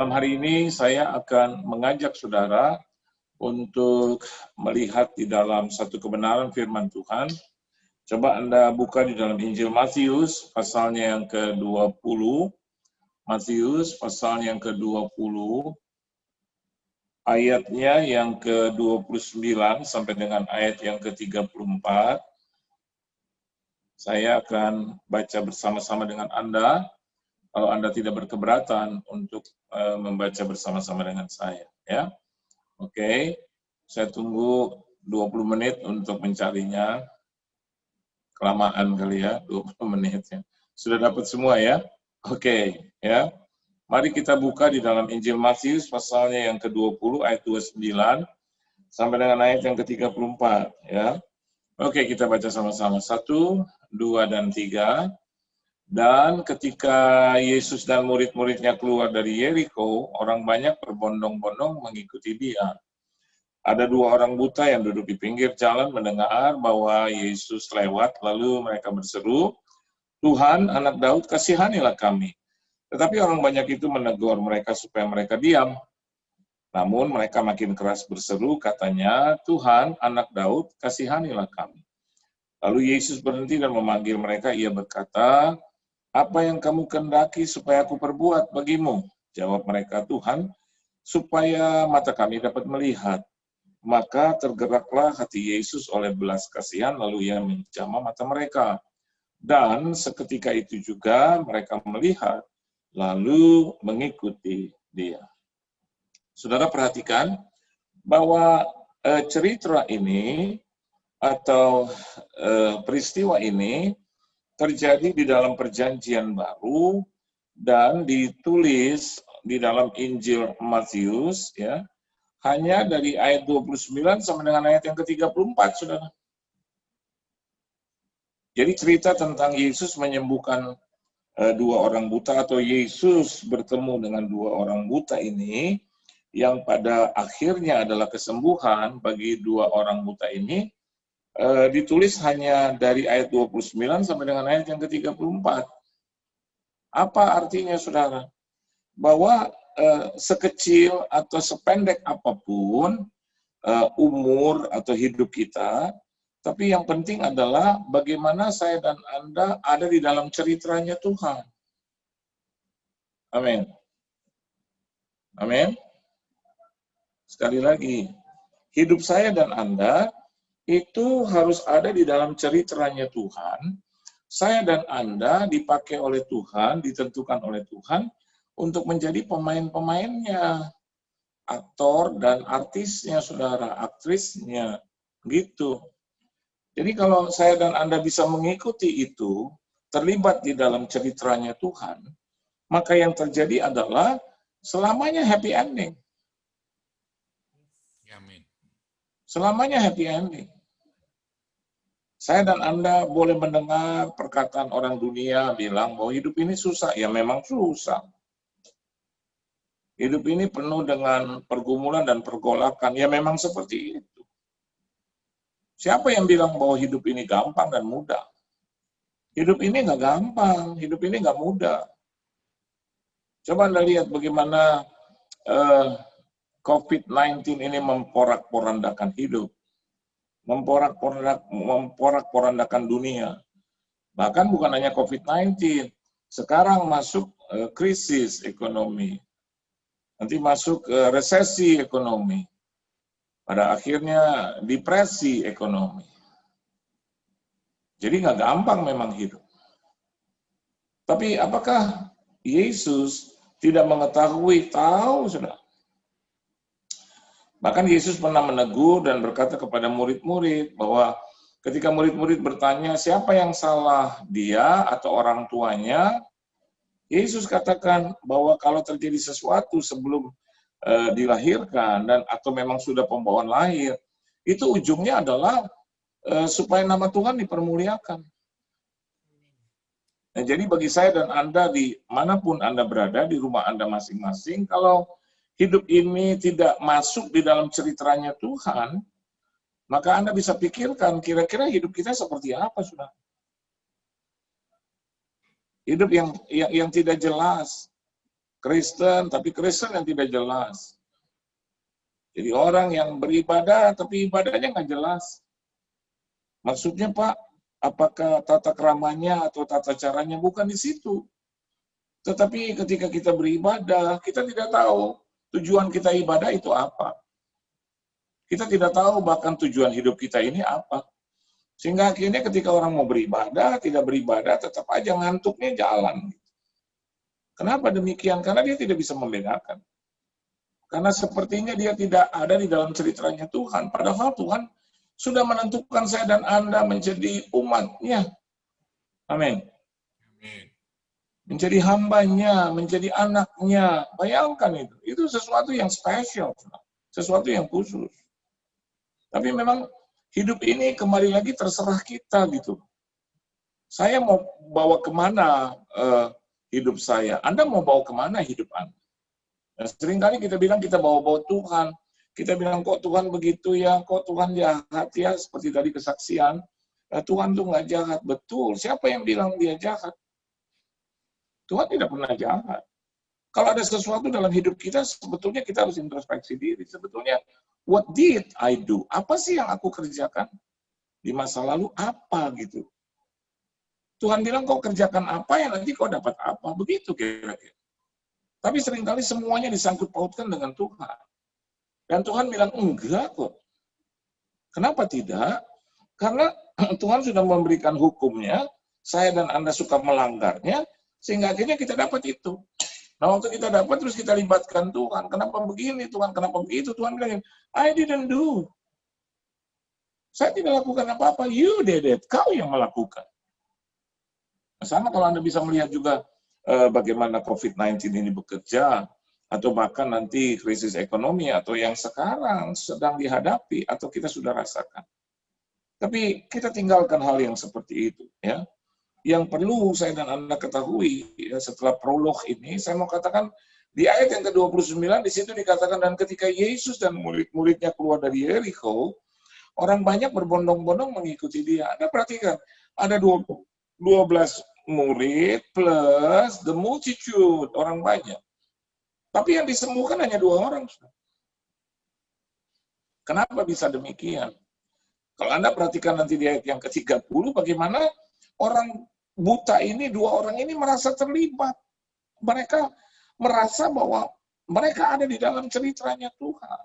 Malam hari ini saya akan mengajak saudara untuk melihat di dalam satu kebenaran firman Tuhan. Coba Anda buka di dalam Injil Matius, pasalnya yang ke-20. Matius, pasalnya yang ke-20, ayatnya yang ke-29 sampai dengan ayat yang ke-34. Saya akan baca bersama-sama dengan Anda. Kalau Anda tidak berkeberatan untuk membaca bersama-sama dengan saya, ya. Oke, saya tunggu 20 menit untuk mencarinya. Kelamaan kali ya, 20 menit ya. Sudah dapat semua ya? Oke, ya. Mari kita buka di dalam Injil Matius pasalnya yang ke-20 ayat 29 sampai dengan ayat yang ke-34 ya. Oke, kita baca sama-sama. 1, 2, dan 3. Dan ketika Yesus dan murid-muridnya keluar dari Yeriko, orang banyak berbondong-bondong mengikuti dia. Ada 2 orang buta yang duduk di pinggir jalan mendengar bahwa Yesus lewat, lalu mereka berseru, "Tuhan, anak Daud, kasihanilah kami." Tetapi orang banyak itu menegur mereka supaya mereka diam. Namun mereka makin keras berseru, katanya, "Tuhan, anak Daud, kasihanilah kami." Lalu Yesus berhenti dan memanggil mereka, ia berkata, "Apa yang kamu kehendaki supaya aku perbuat bagimu?" Jawab mereka, "Tuhan, supaya mata kami dapat melihat." Maka tergeraklah hati Yesus oleh belas kasihan, lalu ia menjamah mata mereka. Dan seketika itu juga mereka melihat, lalu mengikuti dia. Saudara perhatikan bahwa cerita ini atau peristiwa ini terjadi di dalam perjanjian baru dan ditulis di dalam Injil Matius ya, hanya dari ayat 29 sampai dengan ayat yang ke-34, Saudara. Jadi cerita tentang Yesus menyembuhkan 2 orang buta atau Yesus bertemu dengan 2 orang buta ini yang pada akhirnya adalah kesembuhan bagi 2 orang buta ini ditulis hanya dari ayat 29 sampai dengan ayat yang ke-34. Apa artinya, saudara? Bahwa sekecil atau sependek apapun umur atau hidup kita, tapi yang penting adalah bagaimana saya dan Anda ada di dalam ceritanya Tuhan. Amin. Amin. Sekali lagi, hidup saya dan Anda itu harus ada di dalam ceritanya Tuhan. Saya dan Anda dipakai oleh Tuhan, ditentukan oleh Tuhan untuk menjadi pemain-pemainnya, aktor dan artisnya, saudara, aktrisnya, gitu. Jadi kalau saya dan Anda bisa mengikuti itu, terlibat di dalam ceritanya Tuhan, maka yang terjadi adalah selamanya happy ending. Amin. Selamanya happy ending. Saya dan Anda boleh mendengar perkataan orang dunia bilang bahwa hidup ini susah. Ya memang susah. Hidup ini penuh dengan pergumulan dan pergolakan. Ya memang seperti itu. Siapa yang bilang bahwa hidup ini gampang dan mudah? Hidup ini nggak gampang, hidup ini nggak mudah. Coba Anda lihat bagaimana COVID-19 ini memporak-porandakan hidup. Memporak-porandakan dunia. Bahkan bukan hanya COVID-19, sekarang masuk krisis ekonomi. Nanti masuk resesi ekonomi. Pada akhirnya depresi ekonomi. Jadi nggak gampang memang hidup. Tapi apakah Yesus tidak mengetahui? Tahu, sudah. Bahkan Yesus pernah menegur dan berkata kepada murid-murid bahwa ketika murid-murid bertanya siapa yang salah, dia atau orang tuanya, Yesus katakan bahwa kalau terjadi sesuatu sebelum dilahirkan dan atau memang sudah pembawaan lahir, itu ujungnya adalah supaya nama Tuhan dipermuliakan. Nah, jadi bagi saya dan Anda di manapun Anda berada, di rumah Anda masing-masing, kalau hidup ini tidak masuk di dalam ceritanya Tuhan, maka Anda bisa pikirkan kira-kira hidup kita seperti apa, sudah. Hidup yang tidak jelas. Kristen, tapi Kristen yang tidak jelas. Jadi orang yang beribadah, tapi ibadahnya nggak jelas. Maksudnya Pak, apakah tata keramanya atau tata caranya bukan di situ. Tetapi ketika kita beribadah, kita tidak tahu tujuan kita ibadah itu apa. Kita tidak tahu bahkan tujuan hidup kita ini apa. Sehingga akhirnya ketika orang mau beribadah, tidak beribadah, tetap aja ngantuknya jalan. Kenapa demikian? Karena dia tidak bisa membedakan. Karena sepertinya dia tidak ada di dalam ceritanya Tuhan. Padahal Tuhan sudah menentukan saya dan Anda menjadi umat-Nya. Amin. Menjadi hambanya, menjadi anaknya. Bayangkan itu. Itu sesuatu yang spesial. Sesuatu yang khusus. Tapi memang hidup ini kembali lagi terserah kita gitu. Saya mau bawa kemana hidup saya? Anda mau bawa kemana hidup Anda? Dan seringkali kita bilang kita bawa-bawa Tuhan. Kita bilang kok Tuhan begitu ya, kok Tuhan jahat ya. Seperti tadi kesaksian. Tuhan tuh nggak jahat. Betul, siapa yang bilang dia jahat? Tuhan tidak pernah jahat. Kalau ada sesuatu dalam hidup kita, sebetulnya kita harus introspeksi diri. Sebetulnya, what did I do? Apa sih yang aku kerjakan? Di masa lalu apa gitu? Tuhan bilang kau kerjakan apa ya nanti kau dapat apa. Begitu kira-kira. Tapi seringkali semuanya disangkut pautkan dengan Tuhan. Dan Tuhan bilang enggak kok. Kenapa tidak? Karena Tuhan sudah memberikan hukumnya, saya dan Anda suka melanggarnya, sehingga akhirnya kita dapat itu. Nah, waktu kita dapat, terus kita libatkan Tuhan. Kenapa begini, Tuhan? Kenapa begitu? Tuhan bilang, I didn't do. Saya tidak lakukan apa-apa. You did it. Kau yang melakukan. Sama kalau Anda bisa melihat juga bagaimana COVID-19 ini bekerja, atau bahkan nanti krisis ekonomi, atau yang sekarang sedang dihadapi, atau kita sudah rasakan. Tapi kita tinggalkan hal yang seperti itu. Ya. Yang perlu saya dan Anda ketahui ya, setelah prolog ini, saya mau katakan di ayat yang ke-29 di situ dikatakan dan ketika Yesus dan murid-muridnya keluar dari Yeriko, orang banyak berbondong-bondong mengikuti dia. Anda perhatikan, ada 12 murid plus the multitude, orang banyak. Tapi yang disembuhkan hanya 2 orang. Kenapa bisa demikian? Kalau Anda perhatikan nanti di ayat yang ke-30, bagaimana orang buta ini, 2 orang ini merasa terlibat. Mereka merasa bahwa mereka ada di dalam ceritanya Tuhan.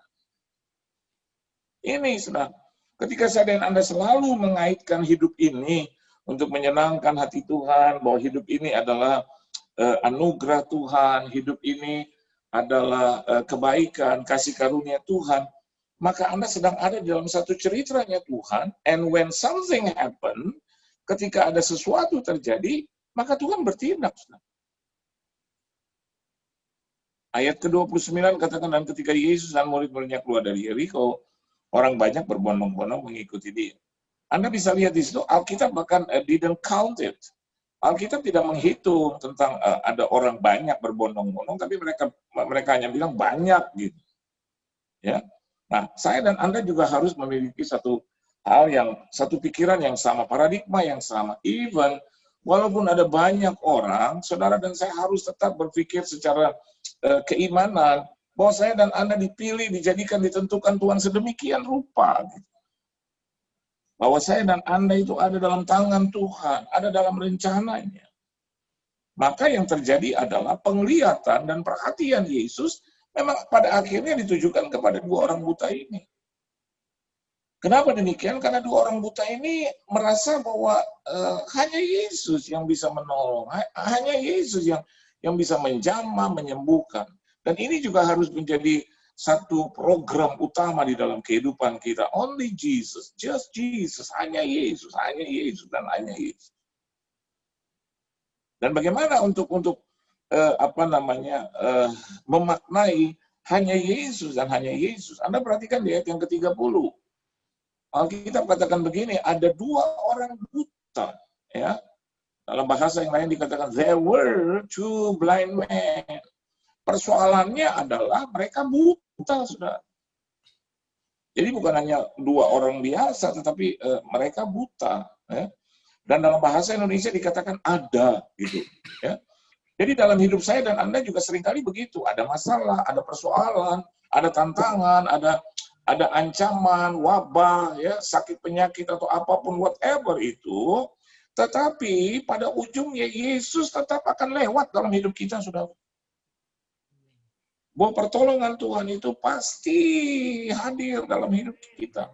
Ini sudah, ketika saya dan Anda selalu mengaitkan hidup ini untuk menyenangkan hati Tuhan, bahwa hidup ini adalah anugerah Tuhan, hidup ini adalah kebaikan, kasih karunia Tuhan, maka Anda sedang ada di dalam satu ceritanya Tuhan, and when something happen, ketika ada sesuatu terjadi, maka Tuhan bertindak. Ayat ke-29 katakan, dan ketika Yesus dan murid-muridnya keluar dari Yeriko, orang banyak berbondong-bondong mengikuti dia. Anda bisa lihat di situ, Alkitab bahkan didn't count it. Alkitab tidak menghitung tentang ada orang banyak berbondong-bondong, tapi mereka hanya bilang banyak gitu. Ya. Nah, saya dan Anda juga harus memiliki satu pikiran yang sama, paradigma yang sama. Even walaupun ada banyak orang, saudara dan saya harus tetap berpikir secara keimanan bahwa saya dan Anda dipilih, dijadikan, ditentukan Tuhan sedemikian rupa. Bahwa saya dan Anda itu ada dalam tangan Tuhan, ada dalam rencananya. Maka yang terjadi adalah penglihatan dan perhatian Yesus memang pada akhirnya ditujukan kepada 2 orang buta ini. Kenapa demikian? Karena 2 orang buta ini merasa bahwa hanya Yesus yang bisa menolong, hanya Yesus yang bisa menjamah, menyembuhkan. Dan ini juga harus menjadi satu program utama di dalam kehidupan kita. Only Jesus, just Jesus, hanya Yesus, dan hanya Yesus. Dan bagaimana untuk memaknai hanya Yesus dan hanya Yesus? Anda perhatikan di ayat yang ke-30. Alkitab katakan begini, ada 2 orang buta, ya. Dalam bahasa yang lain dikatakan there were 2 blind men. Persoalannya adalah mereka buta, Saudara. Jadi bukan hanya 2 orang biasa, tetapi mereka buta, ya. Dan dalam bahasa Indonesia dikatakan ada, gitu, ya. Jadi dalam hidup saya dan Anda juga seringkali begitu. Ada masalah, ada persoalan, ada tantangan, ada ancaman, wabah, ya, sakit penyakit atau apapun whatever itu. Tetapi pada ujungnya Yesus tetap akan lewat dalam hidup kita, saudara. Bahwa pertolongan Tuhan itu pasti hadir dalam hidup kita.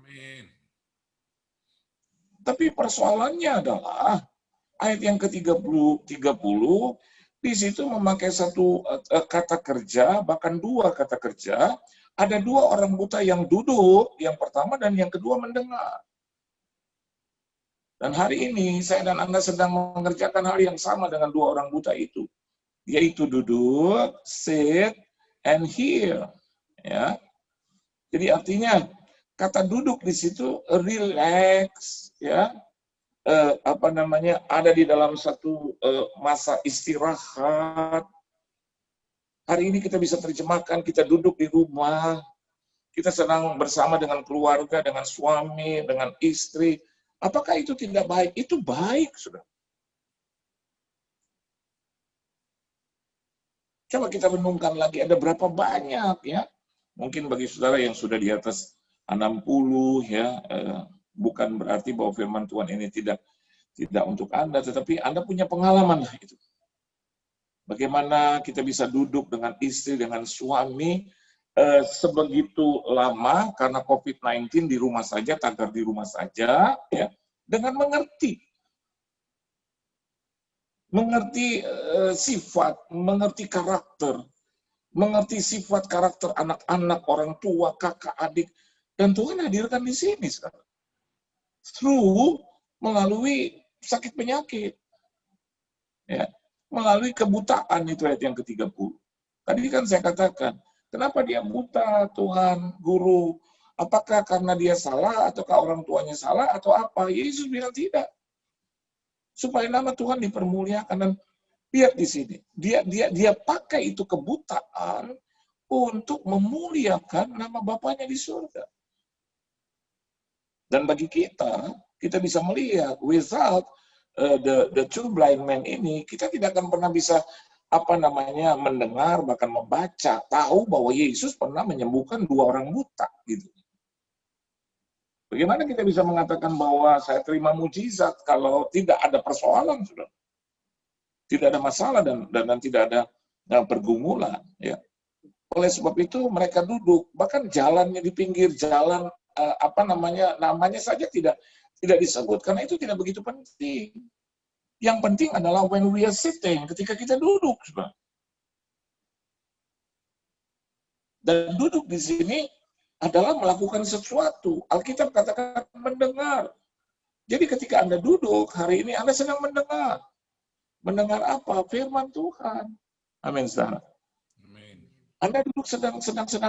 Tapi persoalannya adalah ayat yang ke-30 di situ memakai satu kata kerja, bahkan dua kata kerja. Ada dua orang buta yang duduk, yang pertama dan yang kedua mendengar. Dan hari ini saya dan Anda sedang mengerjakan hal yang sama dengan dua orang buta itu, yaitu duduk, sit, and hear. Ya. Jadi artinya kata duduk di situ relax, ya, ada di dalam satu masa istirahat. Hari ini kita bisa terjemahkan kita duduk di rumah, kita sedang bersama dengan keluarga, dengan suami, dengan istri. Apakah itu tidak baik? Itu baik, sudah. Coba kita renungkan lagi, ada berapa banyak, ya? Mungkin bagi saudara yang sudah di atas 60, ya, bukan berarti bahwa firman Tuhan ini tidak untuk Anda, tetapi Anda punya pengalaman lah itu. Bagaimana kita bisa duduk dengan istri, dengan suami, sebegitu lama karena COVID-19 di rumah saja, tagar di rumah saja, ya, dengan mengerti sifat, mengerti karakter, mengerti sifat karakter anak-anak, orang tua, kakak, adik, dan Tuhan hadirkan di sini sekarang. Through melalui sakit penyakit, ya, melalui kebutaan, itu ayat yang ke-30. Tadi kan saya katakan, kenapa dia buta, Tuhan, guru? Apakah karena dia salah, ataukah orang tuanya salah, atau apa? Yesus bilang tidak. Supaya nama Tuhan dipermuliakan. Dan lihat di sini, dia pakai itu kebutaan untuk memuliakan nama Bapaknya di surga. Dan bagi kita bisa melihat, without the true blind man ini, kita tidak akan pernah bisa mendengar, bahkan membaca, tahu bahwa Yesus pernah menyembuhkan dua orang buta, gitu. Bagaimana kita bisa mengatakan bahwa saya terima mujizat kalau tidak ada persoalan, sudah? Tidak ada masalah dan tidak ada pergumulan, ya. Oleh sebab itu mereka duduk, bahkan jalannya di pinggir jalan, namanya saja tidak disebut, karena itu tidak begitu penting. Yang penting adalah when we are sitting, ketika kita duduk, sudah. Dan duduk di sini adalah melakukan sesuatu. Alkitab katakan mendengar. Jadi ketika Anda duduk hari ini, Anda sedang mendengar. Mendengar apa? Firman Tuhan. Amin, saudara. Anda duduk sedang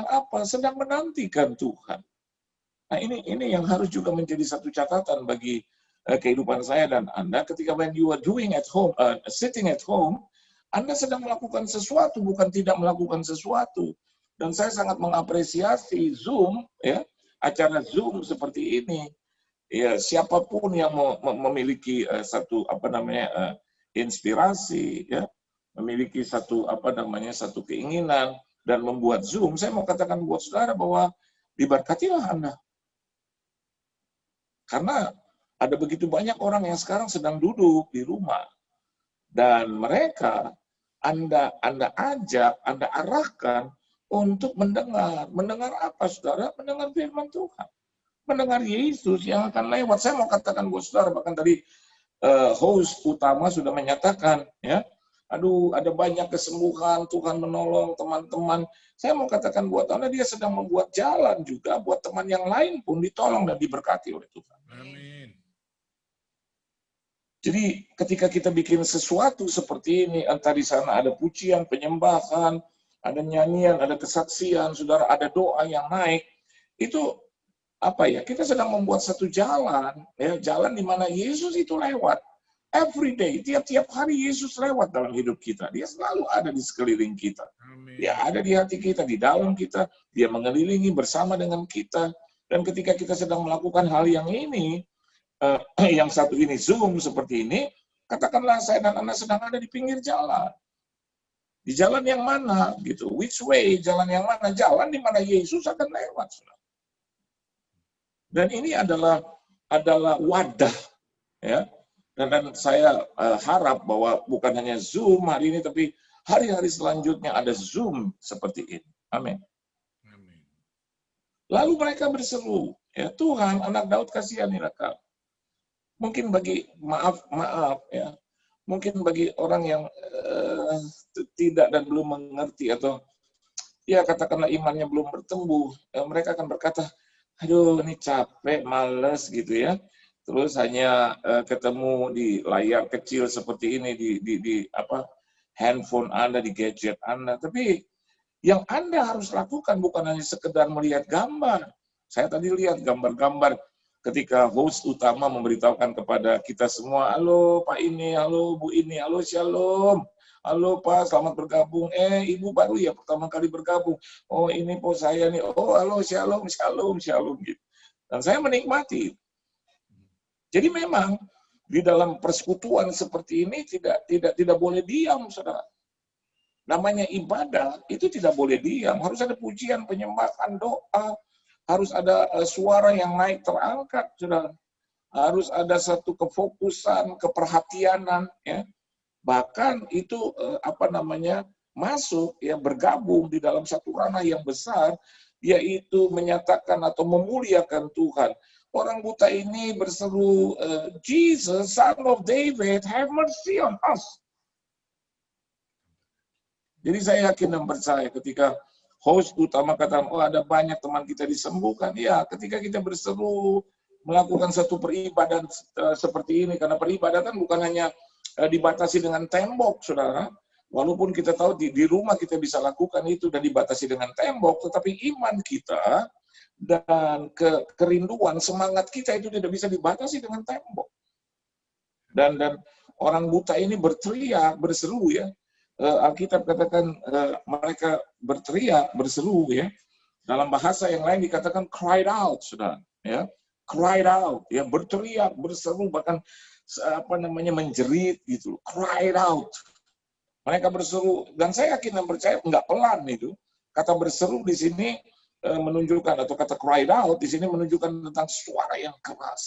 apa? Sedang menantikan Tuhan. Nah, ini yang harus juga menjadi satu catatan bagi kehidupan saya dan Anda. Ketika when you are doing at home, sitting at home, Anda sedang melakukan sesuatu, bukan tidak melakukan sesuatu. Dan saya sangat mengapresiasi Zoom, ya, acara Zoom seperti ini. Ya, siapapun yang memiliki satu inspirasi, ya, memiliki satu satu keinginan dan membuat Zoom, saya mau katakan buat saudara bahwa diberkatilah Anda. Karena ada begitu banyak orang yang sekarang sedang duduk di rumah dan mereka Anda ajak, Anda arahkan untuk mendengar. Mendengar apa, saudara? Mendengar firman Tuhan. Mendengar Yesus yang akan lewat. Saya mau katakan buat saudara, bahkan tadi host utama sudah menyatakan, ya, aduh, ada banyak kesembuhan, Tuhan menolong teman-teman. Saya mau katakan buat Anda, dia sedang membuat jalan juga buat teman yang lain pun ditolong dan diberkati oleh Tuhan. Amin. Jadi ketika kita bikin sesuatu seperti ini, entah di sana ada pujian, penyembahan, ada nyanyian, ada kesaksian, saudara, ada doa yang naik, itu kita sedang membuat satu jalan, ya, jalan di mana Yesus itu lewat. Every day, tiap-tiap hari Yesus lewat dalam hidup kita. Dia selalu ada di sekeliling kita. Amin. Dia ada di hati kita, di dalam kita. Dia mengelilingi bersama dengan kita. Dan ketika kita sedang melakukan hal yang ini, yang satu ini Zoom seperti ini, katakanlah saya dan Anda sedang ada di pinggir jalan. Di jalan yang mana gitu? Which way? Jalan yang mana? Jalan di mana Yesus akan lewat. Dan ini adalah wadah, ya. Dan saya harap bahwa bukan hanya Zoom hari ini, tapi hari-hari selanjutnya ada Zoom seperti ini. Amin. Lalu mereka berseru, ya Tuhan, anak Daud kasihanilah kami. Mungkin bagi maaf ya, mungkin bagi orang yang tidak dan belum mengerti atau ya katakanlah imannya belum bertumbuh, mereka akan berkata, aduh ini capek, males gitu ya. Terus hanya ketemu di layar kecil seperti ini di handphone Anda, di gadget Anda. Tapi yang Anda harus lakukan bukan hanya sekedar melihat gambar. Saya tadi lihat gambar-gambar ketika host utama memberitahukan kepada kita semua, halo Pak ini, halo Bu ini, halo Shalom. Halo Pak, selamat bergabung. Ibu baru ya pertama kali bergabung. Oh ini Po saya nih. Oh halo Shalom, Shalom, Shalom gitu. Dan saya menikmati. Jadi memang di dalam persekutuan seperti ini tidak boleh diam, saudara. Namanya ibadah itu tidak boleh diam. Harus ada pujian, penyembahan, doa. Harus ada suara yang naik terangkat, saudara. Harus ada satu kefokusan, keperhatianan, ya. Bahkan itu masuk ya bergabung di dalam satu ranah yang besar, yaitu menyatakan atau memuliakan Tuhan. Orang buta ini berseru, Jesus, Son of David, have mercy on us. Jadi saya yakin dan percaya ketika host utama katakan, oh ada banyak teman kita disembuhkan. Ya, ketika kita berseru melakukan satu peribadatan seperti ini, karena peribadatan bukan hanya dibatasi dengan tembok, saudara. Walaupun kita tahu di rumah kita bisa lakukan itu dan dibatasi dengan tembok, tetapi iman kita dan kerinduan, semangat kita itu tidak bisa dibatasi dengan tembok. Dan orang buta ini berteriak, berseru ya. Alkitab katakan mereka berteriak, berseru ya. Dalam bahasa yang lain dikatakan cried out, saudara. Ya, cried out, ya berteriak, berseru, bahkan menjerit gitu, cried out. Mereka berseru, dan saya yakin dan percaya nggak pelan itu. Kata berseru di sini menunjukkan, atau kata cried out di sini menunjukkan tentang suara yang keras.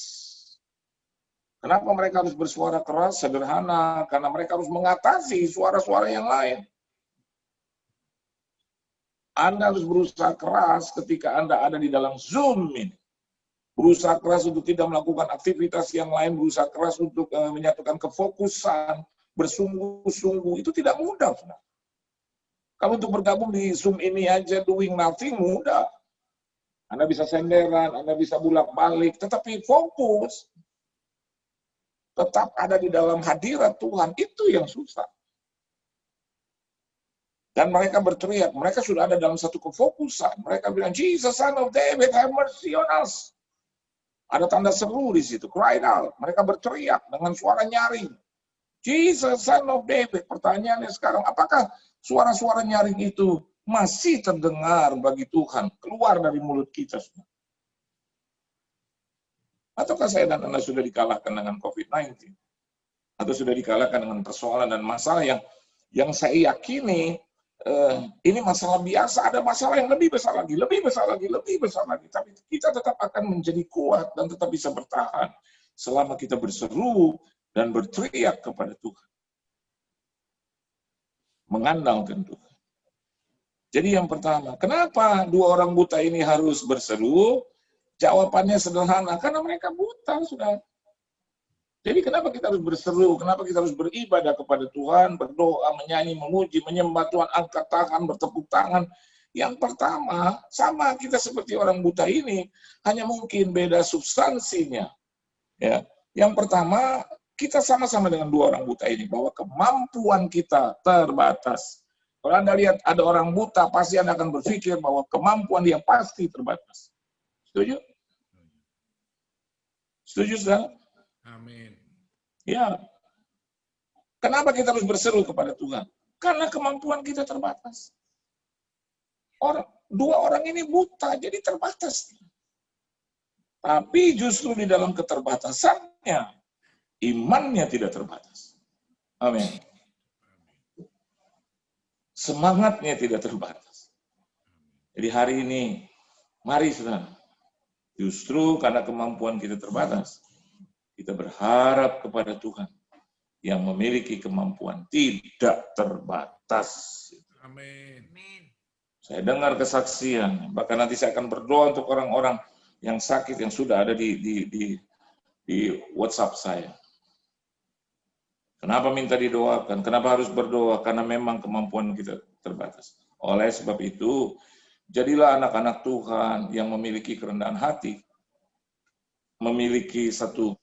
Kenapa mereka harus bersuara keras? Sederhana, karena mereka harus mengatasi suara-suara yang lain. Anda harus berusaha keras ketika Anda ada di dalam Zoom ini. Berusaha keras untuk tidak melakukan aktivitas yang lain, berusaha keras untuk menyatukan kefokusan, bersungguh-sungguh, itu tidak mudah. Kalau untuk bergabung di Zoom ini aja doing nothing, mudah. Anda bisa senderan, Anda bisa bolak-balik, tetapi fokus, tetap ada di dalam hadirat Tuhan, itu yang susah. Dan mereka berteriak, mereka sudah ada dalam satu kefokusan. Mereka bilang, Jesus, Son of David, have mercy on us. Ada tanda seru di situ, cried out. Mereka berteriak dengan suara nyaring. Jesus, Son of David. Pertanyaannya sekarang, apakah suara-suara nyaring itu masih terdengar bagi Tuhan, keluar dari mulut kita? Ataukah saya dan Anda sudah dikalahkan dengan COVID-19? Atau sudah dikalahkan dengan persoalan dan masalah yang saya yakini ini masalah biasa, ada masalah yang lebih besar lagi, lebih besar lagi, lebih besar lagi. Tapi kita tetap akan menjadi kuat dan tetap bisa bertahan selama kita berseru dan berteriak kepada Tuhan. Mengandalkan Tuhan. Jadi yang pertama, kenapa dua orang buta ini harus berseru? Jawabannya sederhana, karena mereka buta, sudah. Jadi kenapa kita harus berseru, kenapa kita harus beribadah kepada Tuhan, berdoa, menyanyi, memuji, menyembah Tuhan, angkat tangan, bertepuk tangan. Yang pertama, sama kita seperti orang buta ini, hanya mungkin beda substansinya. Ya. Yang pertama, kita sama-sama dengan dua orang buta ini, bahwa kemampuan kita terbatas. Kalau Anda lihat ada orang buta, pasti Anda akan berpikir bahwa kemampuan dia pasti terbatas. Setuju? Setuju, saudara? Amin. Ya. Kenapa kita harus berseru kepada Tuhan? Karena kemampuan kita terbatas. Dua orang ini buta, jadi terbatas. Tapi justru di dalam keterbatasannya, imannya tidak terbatas. Amin. semangatnya tidak terbatas. Jadi hari ini, mari saudara, justru karena kemampuan kita terbatas, kita berharap kepada Tuhan yang memiliki kemampuan tidak terbatas. Amin. Saya dengar kesaksian, bahkan nanti saya akan berdoa untuk orang-orang yang sakit yang sudah ada di WhatsApp saya. Kenapa minta didoakan? Kenapa harus berdoa? Karena memang kemampuan kita terbatas. Oleh sebab itu, jadilah anak-anak Tuhan yang memiliki kerendahan hati, memiliki satu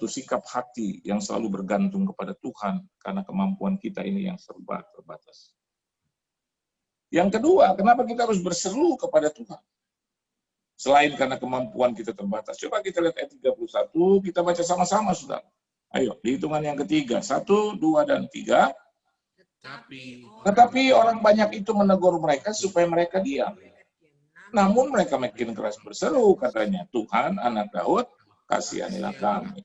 sikap hati yang selalu bergantung kepada Tuhan, karena kemampuan kita ini yang serba terbatas. Yang kedua, kenapa kita harus berseru kepada Tuhan? Selain karena kemampuan kita terbatas. Coba kita lihat ayat 31, kita baca sama-sama, saudara. Ayo, di hitungan yang ketiga. 1, 2, dan 3. Tetapi orang banyak itu menegur mereka supaya mereka diam. Namun mereka makin keras berseru, katanya, Tuhan, anak Daud, kasihanilah kami.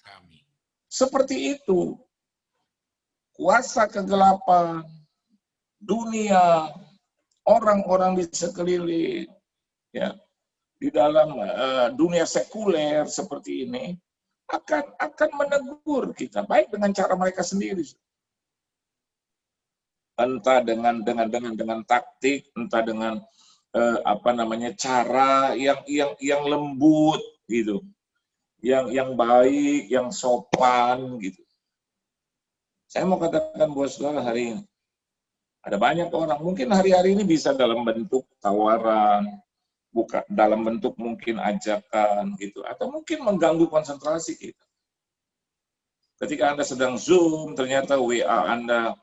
Seperti itu, kuasa kegelapan, dunia, orang-orang di sekeliling, ya, di dalam dunia sekuler seperti ini, akan menegur kita, baik dengan cara mereka sendiri, entah dengan taktik, entah dengan cara yang lembut gitu, yang baik, yang sopan gitu. Saya mau katakan buat saudara hari ini, ada banyak orang, mungkin hari-hari ini bisa dalam bentuk tawaran, bukan dalam bentuk mungkin ajakan gitu, atau mungkin mengganggu konsentrasi kita. Ketika Anda sedang Zoom, ternyata WA Anda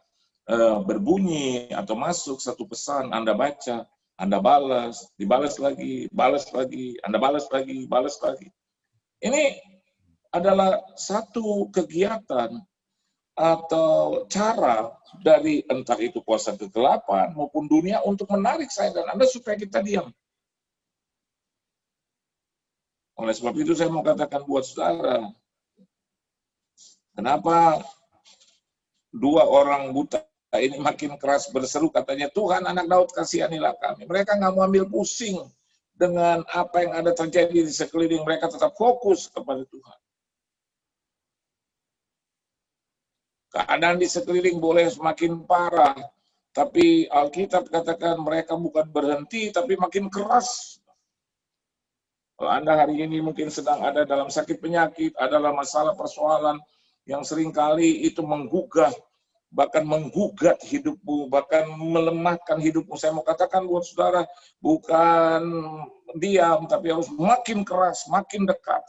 berbunyi atau masuk satu pesan, Anda baca, Anda balas, dibalas lagi, Anda balas lagi, balas lagi. Ini adalah satu kegiatan atau cara dari entah itu kuasa kegelapan maupun dunia untuk menarik saya dan Anda supaya kita diam. Oleh sebab itu saya mau katakan buat saudara, kenapa dua orang buta ini makin keras berseru, katanya, Tuhan anak Daud kasihanilah kami. Mereka nggak mau ambil pusing dengan apa yang ada terjadi di sekeliling mereka, tetap fokus kepada Tuhan. Keadaan di sekeliling boleh semakin parah, tapi Alkitab katakan mereka bukan berhenti, tapi makin keras. Kalau Anda hari ini mungkin sedang ada dalam sakit penyakit, adalah masalah persoalan yang seringkali itu menggugah, bahkan menggugat hidupmu, bahkan melemahkan hidupmu. Saya mau katakan buat saudara, bukan diam, tapi harus makin keras, makin dekat.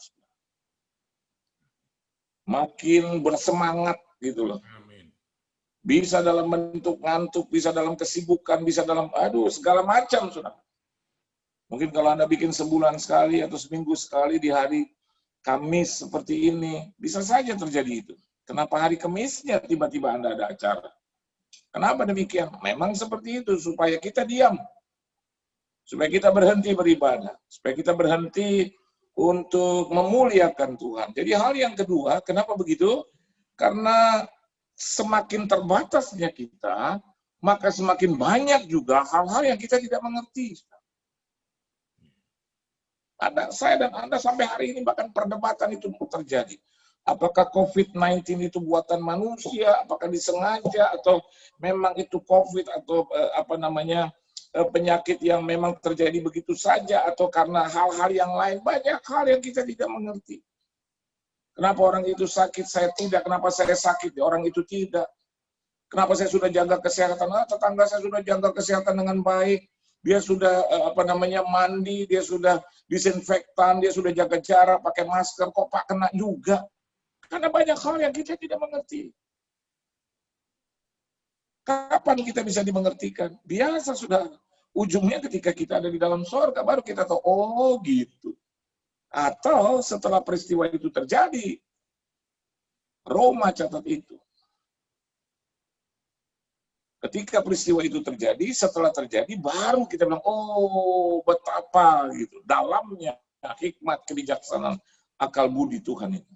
Makin bersemangat gitu loh. Bisa dalam bentuk ngantuk, bisa dalam kesibukan, bisa dalam, segala macam, saudara. Mungkin kalau Anda bikin sebulan sekali atau seminggu sekali di hari Kamis seperti ini, bisa saja terjadi itu. Kenapa hari Kamisnya tiba-tiba Anda ada acara? Kenapa demikian? Memang seperti itu, supaya kita diam. Supaya kita berhenti beribadah. Supaya kita berhenti untuk memuliakan Tuhan. Jadi hal yang kedua, kenapa begitu? Karena semakin terbatasnya kita, maka semakin banyak juga hal-hal yang kita tidak mengerti. Saya dan Anda sampai hari ini bahkan perdebatan itu terjadi. Apakah COVID-19 itu buatan manusia, apakah disengaja, atau memang itu COVID atau penyakit yang memang terjadi begitu saja, atau karena hal-hal yang lain. Banyak hal yang kita tidak mengerti. Kenapa orang itu sakit, saya tidak. Kenapa saya sakit, orang itu tidak. Kenapa saya sudah jaga kesehatan, tetangga saya sudah jaga kesehatan dengan baik. Dia sudah mandi, dia sudah disinfektan, dia sudah jaga jarak, pakai masker, kok Pak kena juga. Karena banyak hal yang kita tidak mengerti. Kapan kita bisa dimengertikan? Biasa sudah. Ujungnya ketika kita ada di dalam surga, baru kita tahu, oh gitu. Atau setelah peristiwa itu terjadi, Roma catat itu. Ketika peristiwa itu terjadi, setelah terjadi, baru kita bilang, oh betapa gitu, dalamnya hikmat, kebijaksanaan, akal budi Tuhan itu.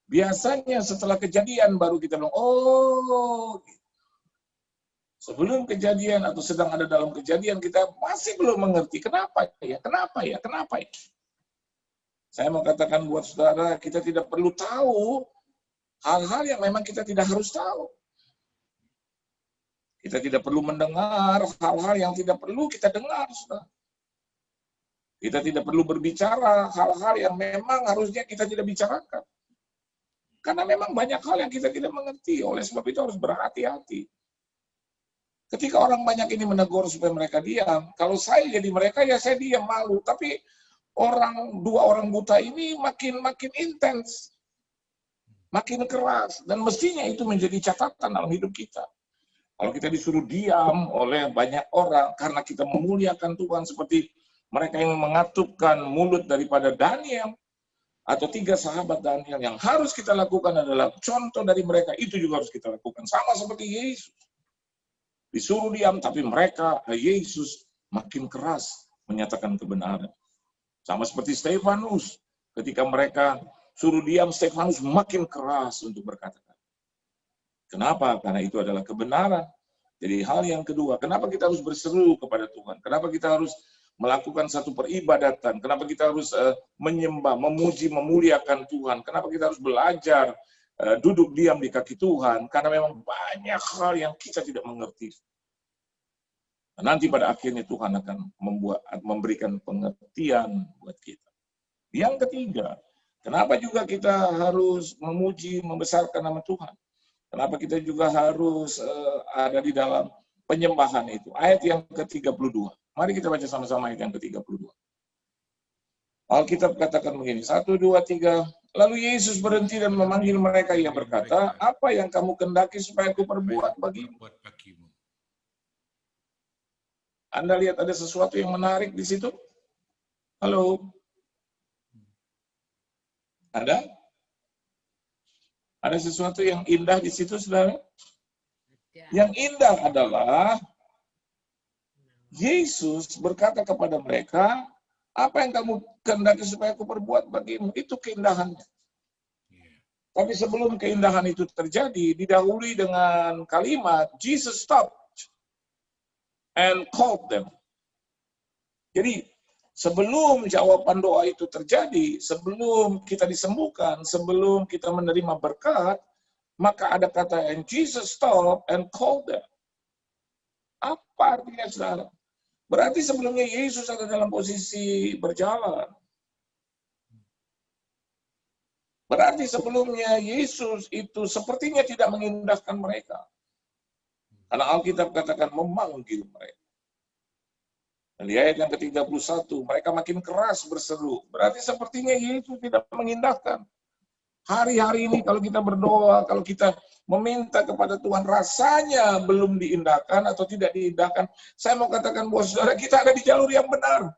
Biasanya setelah kejadian baru kita bilang, oh gitu. Sebelum kejadian atau sedang ada dalam kejadian, kita masih belum mengerti. Kenapa ya? Kenapa ya? Kenapa ya? Saya mau katakan buat saudara, kita tidak perlu tahu hal-hal yang memang kita tidak harus tahu. Kita tidak perlu mendengar hal-hal yang tidak perlu kita dengar, saudara. Kita tidak perlu berbicara hal-hal yang memang harusnya kita tidak bicarakan. Karena memang banyak hal yang kita tidak mengerti. Oleh sebab itu harus berhati-hati. Ketika orang banyak ini menegur supaya mereka diam, kalau saya jadi mereka ya saya diam, malu. Tapi dua orang buta ini makin intens, makin keras, dan mestinya itu menjadi catatan dalam hidup kita. Kalau kita disuruh diam oleh banyak orang karena kita memuliakan Tuhan, seperti mereka yang mengatupkan mulut daripada Daniel, atau 3 sahabat Daniel, yang harus kita lakukan adalah contoh dari mereka, itu juga harus kita lakukan. Sama seperti Yesus. Disuruh diam, tapi mereka, Yesus makin keras menyatakan kebenaran. Sama seperti Stefanus. Ketika mereka suruh diam, Stefanus makin keras untuk berkata. Kenapa? Karena itu adalah kebenaran. Jadi hal yang kedua, kenapa kita harus berseru kepada Tuhan? Kenapa kita harus melakukan satu peribadatan? Kenapa kita harus menyembah, memuji, memuliakan Tuhan? Kenapa kita harus belajar duduk diam di kaki Tuhan? Karena memang banyak hal yang kita tidak mengerti. Nanti pada akhirnya Tuhan akan memberikan pengertian buat kita. Yang ketiga, kenapa juga kita harus memuji, membesarkan nama Tuhan? Kenapa kita juga harus ada di dalam penyembahan itu? Ayat yang ke-32. Mari kita baca sama-sama ayat yang ke-32. Alkitab katakan begini, 1, 2, 3. Lalu Yesus berhenti dan memanggil mereka. Ia berkata, apa yang kamu kendaki supaya aku perbuat bagimu? Anda lihat ada sesuatu yang menarik di situ? Halo? Ada? Ada sesuatu yang indah di situ, saudara? Yang indah adalah Yesus berkata kepada mereka, apa yang kamu kehendaki supaya aku perbuat bagimu? Itu keindahannya. Tapi sebelum keindahan itu terjadi, didahului dengan kalimat, Jesus stopped and called them. Jadi, sebelum jawaban doa itu terjadi, sebelum kita disembuhkan, sebelum kita menerima berkat, maka ada kata, and Jesus stopped and called them. Apa artinya, saudara? Berarti sebelumnya Yesus ada dalam posisi berjalan. Berarti sebelumnya Yesus itu sepertinya tidak mengindahkan mereka. Karena Alkitab katakan memanggil mereka. Dan di ayat yang ke-31, mereka makin keras berseru. Berarti sepertinya Yesus tidak mengindahkan. Hari-hari ini kalau kita berdoa, kalau kita meminta kepada Tuhan, rasanya belum diindahkan atau tidak diindahkan. Saya mau katakan buat saudara, kita ada di jalur yang benar.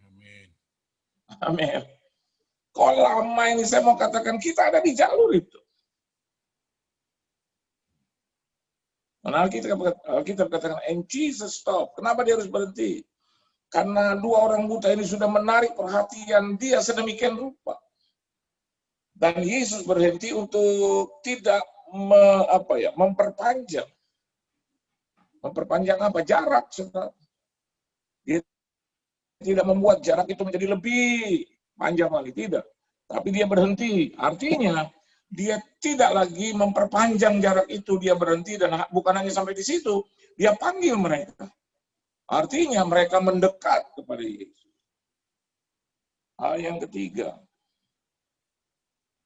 Amin. Amin. Kalau lama ini saya mau katakan, kita ada di jalur itu. Nah, Alkitab katakan, and Jesus stop. Kenapa dia harus berhenti? Karena 2 orang buta ini sudah menarik perhatian dia sedemikian rupa. Dan Yesus berhenti untuk tidak memperpanjang. Memperpanjang apa? Jarak. Dia tidak membuat jarak itu menjadi lebih panjang lagi. Tidak. Tapi dia berhenti. Artinya, dia tidak lagi memperpanjang jarak itu. Dia berhenti dan bukan hanya sampai di situ. Dia panggil mereka. Artinya mereka mendekat kepada Yesus. Hal yang ketiga.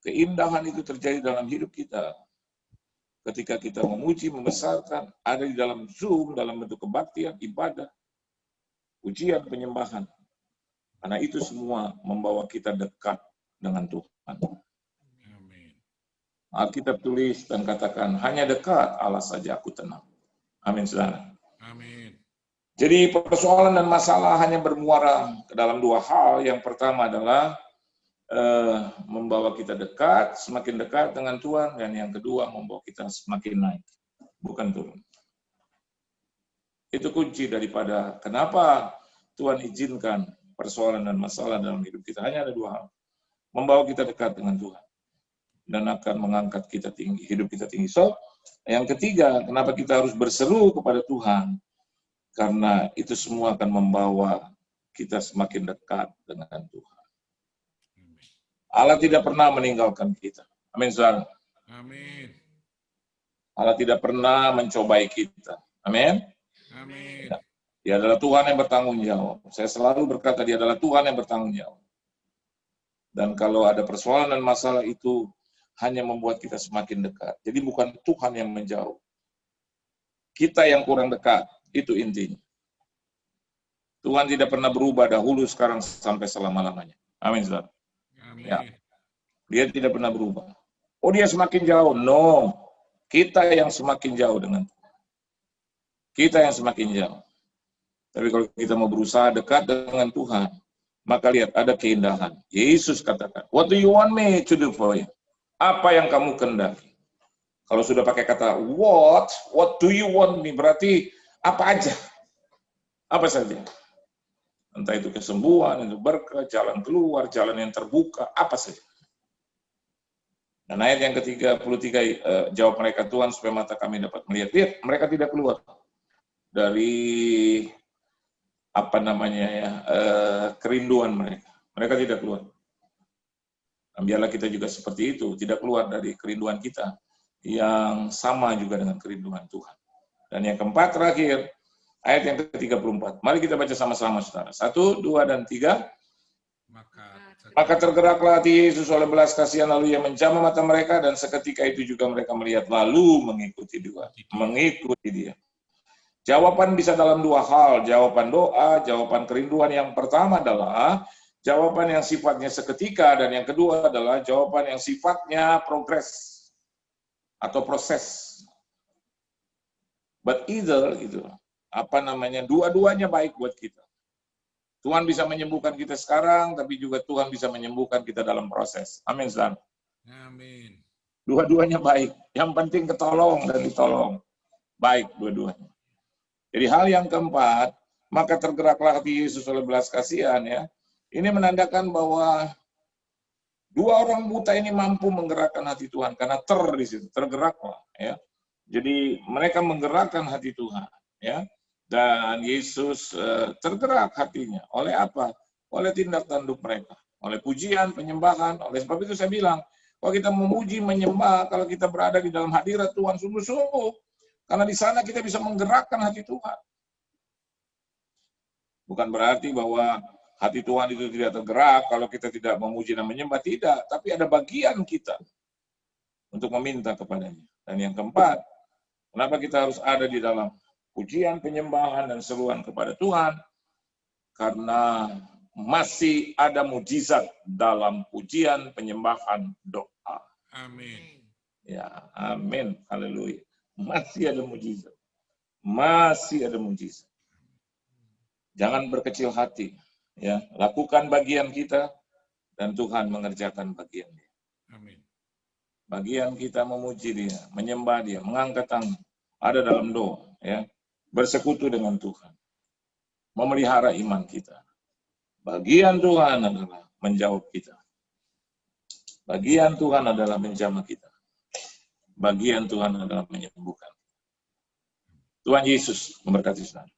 Keindahan itu terjadi dalam hidup kita ketika kita memuji, membesarkan, ada di dalam Zoom, dalam bentuk kebaktian, ibadah, pujian, penyembahan. Karena itu semua membawa kita dekat dengan Tuhan. Alkitab tulis dan katakan, hanya dekat Allah saja aku tenang. Amin, saudara. Amin. Jadi persoalan dan masalah hanya bermuara ke dalam 2 hal. Yang pertama adalah membawa kita dekat, semakin dekat dengan Tuhan, dan yang kedua membawa kita semakin naik, bukan turun. Itu kunci daripada kenapa Tuhan izinkan persoalan dan masalah dalam hidup kita. Hanya ada 2 hal. Membawa kita dekat dengan Tuhan. dan akan mengangkat kita tinggi, hidup kita tinggi. So, yang ketiga, kenapa kita harus berseru kepada Tuhan? Karena itu semua akan membawa kita semakin dekat dengan Tuhan. Allah tidak pernah meninggalkan kita. Amin, saudara. Amin. Allah tidak pernah mencobai kita. Amin. Amin. Ya. Dia adalah Tuhan yang bertanggung jawab. Saya selalu berkata dia adalah Tuhan yang bertanggung jawab. Dan kalau ada persoalan dan masalah itu hanya membuat kita semakin dekat. Jadi bukan Tuhan yang menjauh. Kita yang kurang dekat, itu intinya. Tuhan tidak pernah berubah dahulu, sekarang, sampai selama-lamanya. Amin, saudara. Amin. Ya. Dia tidak pernah berubah. Oh, dia semakin jauh. No. Kita yang semakin jauh dengan Tuhan. Kita yang semakin jauh. Tapi kalau kita mau berusaha dekat dengan Tuhan, maka lihat, ada keindahan. Yesus katakan, what do you want me to do for you? Apa yang kamu kehendaki? Kalau sudah pakai kata what do you want me? Berarti apa aja? Apa saja? Entah itu kesembuhan, itu berkat, jalan keluar, jalan yang terbuka, apa saja. Dan ayat yang ke-33, jawab mereka, Tuhan, supaya mata kami dapat melihat. Lihat, mereka tidak keluar dari kerinduan mereka. Mereka tidak keluar. Dan biarlah kita juga seperti itu, tidak keluar dari kerinduan kita yang sama juga dengan kerinduan Tuhan. Dan yang keempat terakhir, ayat yang ke-34. Mari kita baca sama-sama, saudara. 1, 2, dan 3. Maka tergeraklah hati Yesus oleh belas kasihan, lalu ia menjamah mata mereka, dan seketika itu juga mereka melihat, lalu mengikuti dia. Jawaban bisa dalam dua hal, jawaban doa, jawaban kerinduan. Yang pertama adalah jawaban yang sifatnya seketika, dan yang kedua adalah jawaban yang sifatnya progres atau proses. But either, dua-duanya baik buat kita. Tuhan bisa menyembuhkan kita sekarang, tapi juga Tuhan bisa menyembuhkan kita dalam proses. Amin, saudara. Amin. Dua-duanya baik. Yang penting ketolong dan ditolong. Baik dua-duanya. Jadi hal yang keempat, maka tergeraklah hati Yesus oleh belas kasihan, ya. Ini menandakan bahwa dua orang buta ini mampu menggerakkan hati Tuhan karena di situ, tergeraklah, ya. Jadi mereka menggerakkan hati Tuhan, ya. Dan Yesus tergerak hatinya. Oleh apa? Oleh tindak tanduk mereka. Oleh pujian, penyembahan. Oleh sebab itu saya bilang, kalau kita memuji, menyembah, kalau kita berada di dalam hadirat Tuhan sungguh-sungguh, karena di sana kita bisa menggerakkan hati Tuhan. Bukan berarti bahwa hati Tuhan itu tidak tergerak kalau kita tidak memuji dan menyembah, tidak. Tapi ada bagian kita untuk meminta kepadanya. Dan yang keempat, kenapa kita harus ada di dalam pujian, penyembahan, dan seruan kepada Tuhan? Karena masih ada mujizat dalam pujian, penyembahan, doa. Amin. Ya, amin. Haleluya. Masih ada mujizat. Masih ada mujizat. Jangan berkecil hati. Ya, lakukan bagian kita dan Tuhan mengerjakan bagiannya. Amin. Bagian kita memuji Dia, menyembah Dia, mengangkat tangan, ada dalam doa, ya. Bersekutu dengan Tuhan, memelihara iman kita. Bagian Tuhan adalah menjawab kita. Bagian Tuhan adalah menjamah kita. Bagian Tuhan adalah menyembuhkan. Tuhan Yesus memberkati saudara.